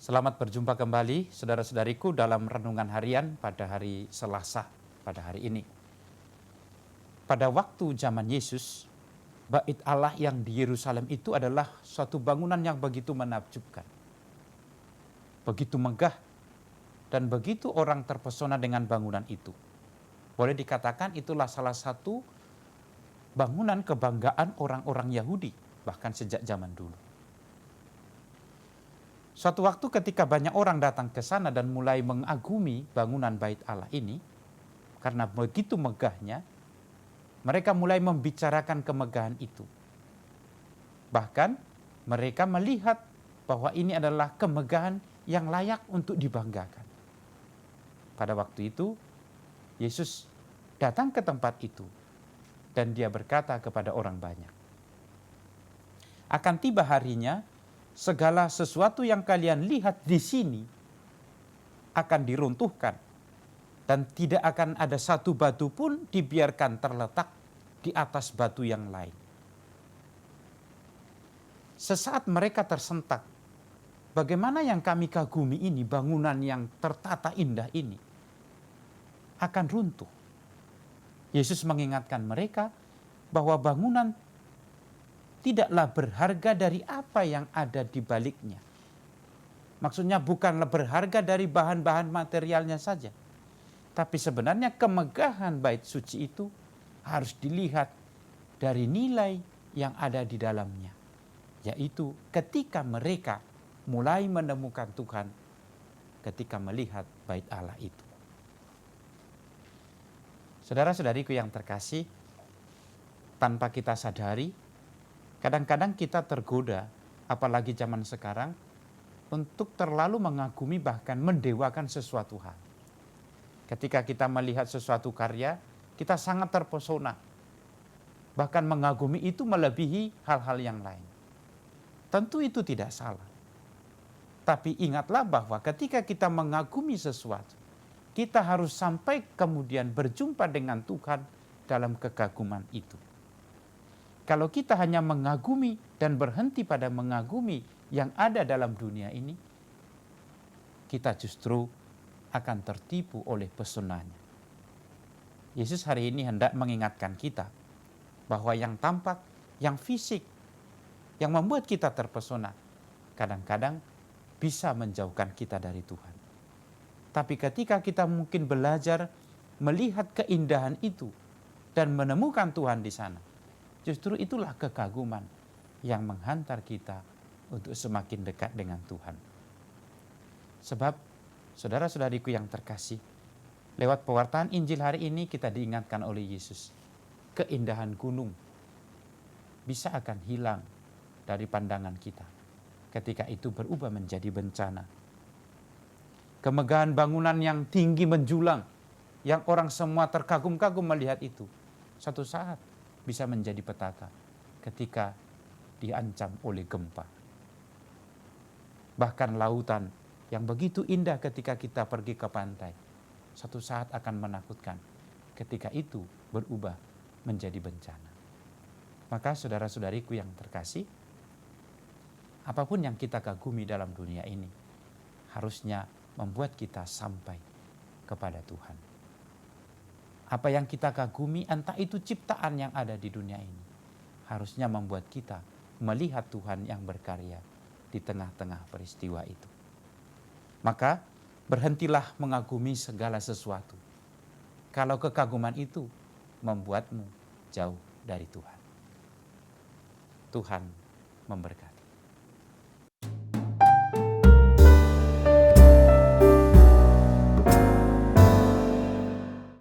Selamat berjumpa kembali saudara-saudariku dalam renungan harian pada hari Selasa pada hari ini. Pada waktu zaman Yesus, Bait Allah yang di Yerusalem itu adalah suatu bangunan yang begitu menakjubkan. Begitu megah dan begitu orang terpesona dengan bangunan itu. Boleh dikatakan itulah salah satu bangunan kebanggaan orang-orang Yahudi bahkan sejak zaman dulu. Suatu waktu ketika banyak orang datang ke sana dan mulai mengagumi bangunan Bait Allah ini, karena begitu megahnya, mereka mulai membicarakan kemegahan itu. Bahkan mereka melihat bahwa ini adalah kemegahan yang layak untuk dibanggakan. Pada waktu itu, Yesus datang ke tempat itu dan dia berkata kepada orang banyak, "Akan tiba harinya, segala sesuatu yang kalian lihat di sini akan diruntuhkan dan tidak akan ada satu batu pun dibiarkan terletak di atas batu yang lain." Sesaat mereka tersentak, bagaimana yang kami kagumi ini, bangunan yang tertata indah ini akan runtuh. Yesus mengingatkan mereka bahwa bangunan tidaklah berharga dari apa yang ada di baliknya. Maksudnya bukanlah berharga dari bahan-bahan materialnya saja. Tapi sebenarnya kemegahan bait suci itu harus dilihat dari nilai yang ada di dalamnya. Yaitu ketika mereka mulai menemukan Tuhan ketika melihat bait Allah itu. Saudara-saudariku yang terkasih, tanpa kita sadari, kadang-kadang kita tergoda, apalagi zaman sekarang, untuk terlalu mengagumi bahkan mendewakan sesuatu hal. Ketika kita melihat sesuatu karya, kita sangat terpesona. Bahkan mengagumi itu melebihi hal-hal yang lain. Tentu itu tidak salah. Tapi ingatlah bahwa ketika kita mengagumi sesuatu, kita harus sampai kemudian berjumpa dengan Tuhan dalam kekaguman itu. Kalau kita hanya mengagumi dan berhenti pada mengagumi yang ada dalam dunia ini, kita justru akan tertipu oleh pesonanya. Yesus hari ini hendak mengingatkan kita bahwa yang tampak, yang fisik, yang membuat kita terpesona, kadang-kadang bisa menjauhkan kita dari Tuhan. Tapi ketika kita mungkin belajar melihat keindahan itu dan menemukan Tuhan di sana, justru itulah kekaguman yang menghantar kita untuk semakin dekat dengan Tuhan. Sebab, saudara-saudariku yang terkasih, lewat pewartaan Injil hari ini kita diingatkan oleh Yesus, keindahan gunung bisa akan hilang dari pandangan kita ketika itu berubah menjadi bencana. Kemegahan bangunan yang tinggi menjulang, yang orang semua terkagum-kagum melihat itu, satu saat bisa menjadi petaka ketika diancam oleh gempa. Bahkan lautan yang begitu indah ketika kita pergi ke pantai, satu saat akan menakutkan ketika itu berubah menjadi bencana. Maka saudara-saudariku yang terkasih, apapun yang kita kagumi dalam dunia ini harusnya membuat kita sampai kepada Tuhan. Apa yang kita kagumi, entah itu ciptaan yang ada di dunia ini, harusnya membuat kita melihat Tuhan yang berkarya di tengah-tengah peristiwa itu. Maka berhentilah mengagumi segala sesuatu, kalau kekaguman itu membuatmu jauh dari Tuhan. Tuhan memberkati.